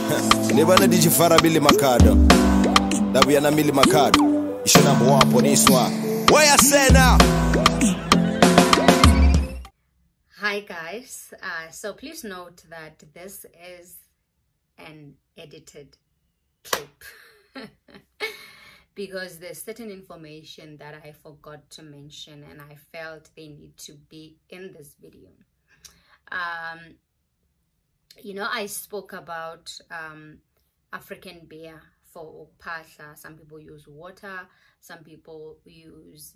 Never did you fara Billy Macado. That we are not Billy Macado. You should have one on this one. What you say now? Hi guys, so please note that this is an edited clip because there's certain information that I forgot to mention and I felt they need to be in this video. You know, I spoke about African beer for Ukuphahla. Some people use water, some people use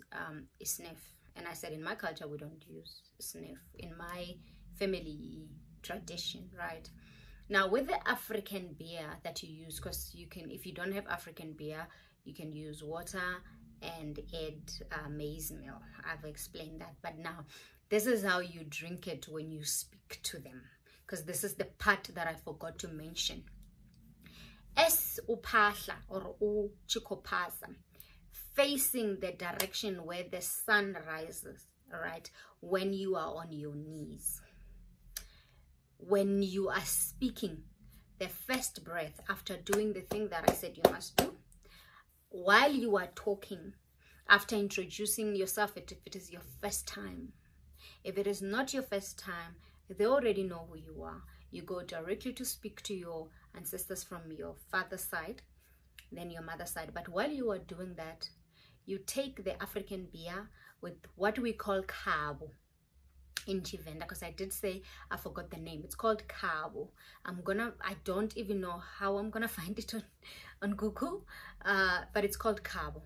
Snuff. And I said, in my culture, we don't use Snuff. In my family tradition, right? Now, with the African beer that you use, because you can, if you don't have African beer, you can use water and add maize meal. I've explained that. But now, this is how you drink it when you speak to them. Because this is the part that I forgot to mention. Es Ukuphahla or Ukuphahla, facing the direction where the sun rises, right? When you are on your knees. When you are speaking, the first breath after doing the thing that I said you must do, while you are talking, after introducing yourself, if it is your first time. If it is not your first time, they already know who you are. You go directly to speak to your ancestors from your father's side, then your mother's side. But while you are doing that, you take the African beer with what we call kabo in Chivenda, because I did say I forgot the name. It's called kabo. I don't even know how I'm gonna find it on Google, but it's called kabo.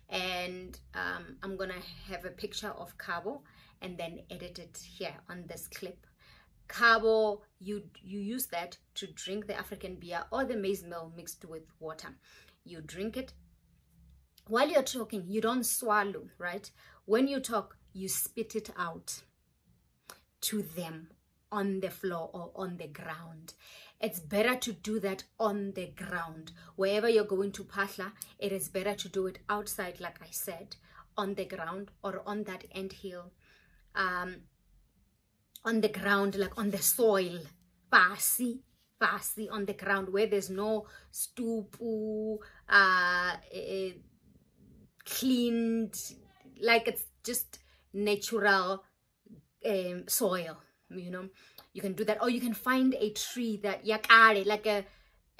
And I'm gonna have a picture of kabo and then edit it here on this clip. Kabo, you use that to drink the African beer or the maize meal mixed with water. You drink it. While you're talking, you don't swallow, right? When you talk, you spit it out to them on the floor or on the ground. It's better to do that on the ground. Wherever you're going to Phahla, it is better to do it outside, like I said, on the ground or on that anthill. On the ground, like on the soil. Pasi on the ground where there's no stupu, cleaned, like it's just natural soil, you know. You can do that, or you can find a tree that yakare, like a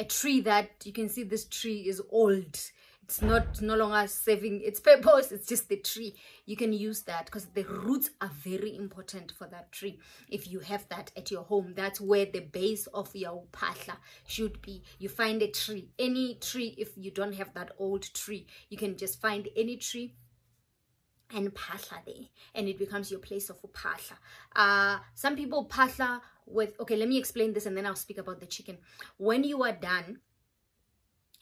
tree that you can see this tree is old. It's no longer serving its purpose. It's just the tree. You can use that because the roots are very important for that tree. If you have that at your home, that's where the base of your Phahla should be. You find a tree, any tree. If you don't have that old tree, you can just find any tree and Phahla there, and it becomes your place of Phahla. Some people Phahla with, okay, let me explain this and then I'll speak about the chicken. When you are done,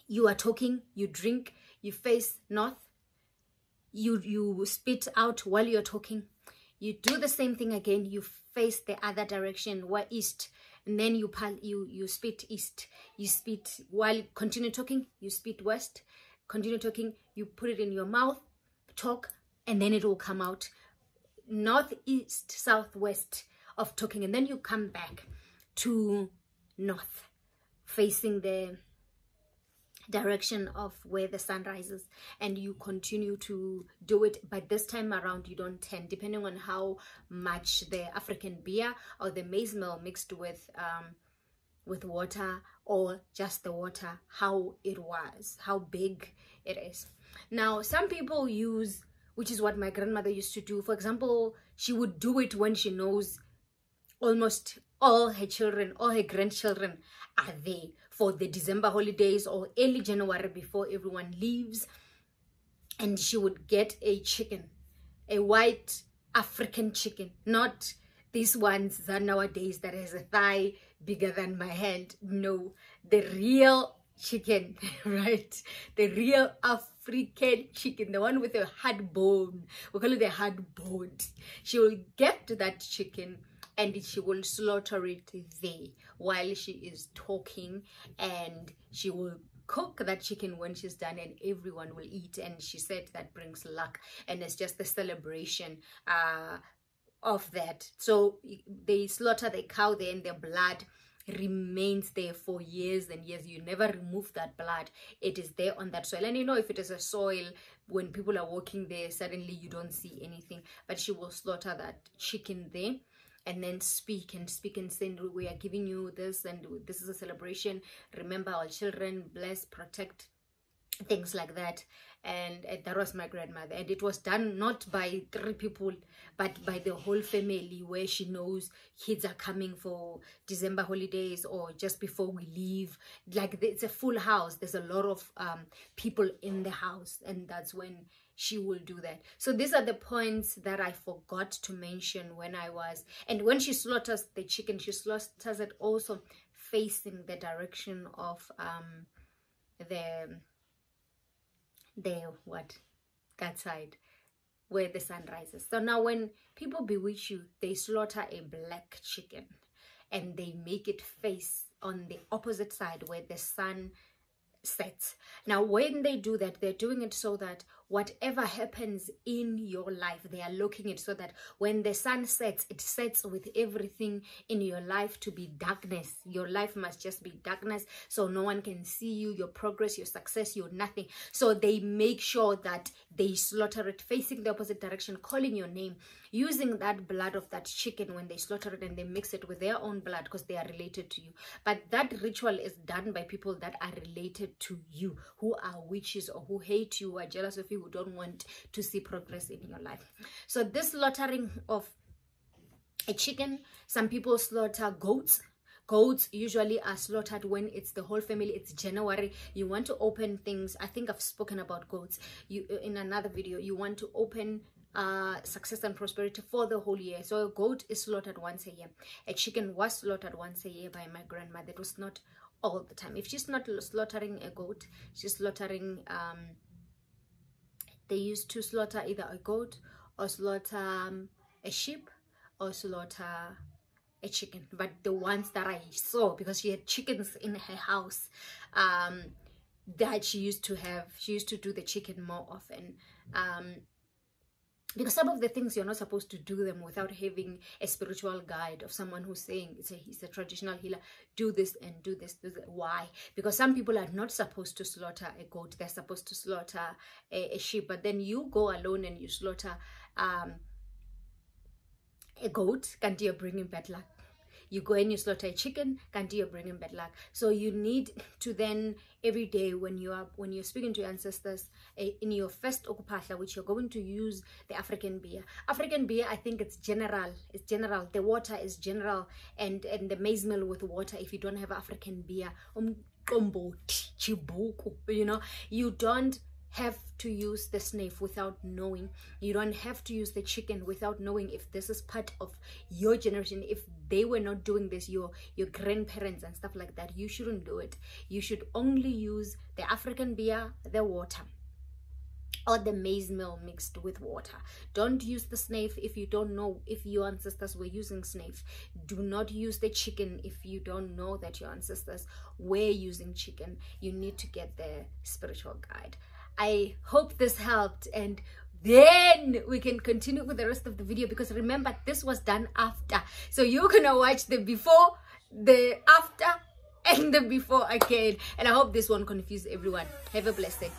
you are talking, you drink, you face north, you spit out while you're talking. You do the same thing again, you face the other direction, east, and then you spit east. You spit while continue talking, you spit west, continue talking, you put it in your mouth, talk, and then it will come out northeast, southwest of talking, and then you come back to north, facing the direction of where the sun rises, and you continue to do it. But this time around you don't turn, depending on how much the African beer or the maize meal mixed with water or just the water, how it was, how big it is. Now some people use, which is what my grandmother used to do. For example, she would do it when she knows almost all her children, all her grandchildren are there for the December holidays or early January before everyone leaves. And she would get a chicken, a white African chicken, not these ones that nowadays that has a thigh bigger than my hand. No, the real chicken, right? The real African chicken, the one with a hard bone. We call it the hard bone. She will get that chicken and she will slaughter it there while she is talking, and she will cook that chicken when she's done, and everyone will eat. And she said that brings luck, and it's just the celebration of that. So they slaughter the cow there, and the blood remains there for years and years. You never remove that blood. It is there on that soil. And you know, if it is a soil, when people are walking there, suddenly you don't see anything. But she will slaughter that chicken there and then speak and say, we are giving you this, and this is a celebration. Remember our children, bless, protect, things like that. And that was my grandmother, and it was done not by 3 people but by the whole family, where she knows kids are coming for December holidays or just before we leave. Like, it's a full house, there's a lot of people in the house, and that's when she will do that. So these are the points that I forgot to mention when I was, and when she slaughters the chicken, she slaughters it also facing the direction of that side where the sun rises. So now when people bewitch you, they slaughter a black chicken and they make it face on the opposite side where the sun sets. Now when they do that, they're doing it so that whatever happens in your life, they are looking it so that when the sun sets, it sets with everything in your life to be darkness. Your life must just be darkness, so no one can see you, your progress, your success, your nothing. So they make sure that they slaughter it facing the opposite direction, calling your name, using that blood of that chicken when they slaughter it, and they mix it with their own blood because they are related to you. But that ritual is done by people that are related to you, who are witches or who hate you, who are jealous of you, who don't want to see progress in your life. So this slaughtering of a chicken, some people slaughter goats. Goats usually are slaughtered when it's the whole family. It's January. You want to open things. I think I've spoken about goats in another video. You want to open success and prosperity for the whole year. So a goat is slaughtered once a year. A chicken was slaughtered once a year by my grandmother. It was not all the time. If she's not slaughtering a goat, she's slaughtering they used to slaughter either a goat or slaughter a sheep or slaughter a chicken. But the ones that I saw, because she had chickens in her house, that she used to do the chicken more often. Because some of the things you're not supposed to do them without having a spiritual guide of someone who's saying, he's a traditional healer, do this and do this, do that. Why? Because some people are not supposed to slaughter a goat. They're supposed to slaughter a sheep. But then you go alone and you slaughter a goat, can't you bring him bad luck? You go and you slaughter a chicken, can't you bring him bad luck? So you need to then, every day when you're speaking to your ancestors, in your first Ukuphahla, which you're going to use the African beer. African beer, I think it's general. It's general. The water is general, and the maize meal with water. If you don't have African beer, you know, you don't have to use the snuff without knowing. You don't have to use the chicken without knowing if this is part of your generation. If they were not doing this, your grandparents and stuff like that, you shouldn't do it. You should only use the African beer, the water, or the maize meal mixed with water. Don't use the snuff if you don't know if your ancestors were using snuff. Do not use the chicken if you don't know that your ancestors were using chicken. You need to get the spiritual guide. I hope this helped, and then we can continue with the rest of the video, because remember, this was done after. So you're gonna watch the before, the after, and the before again. And I hope this won't confuse everyone. Have a blessed day.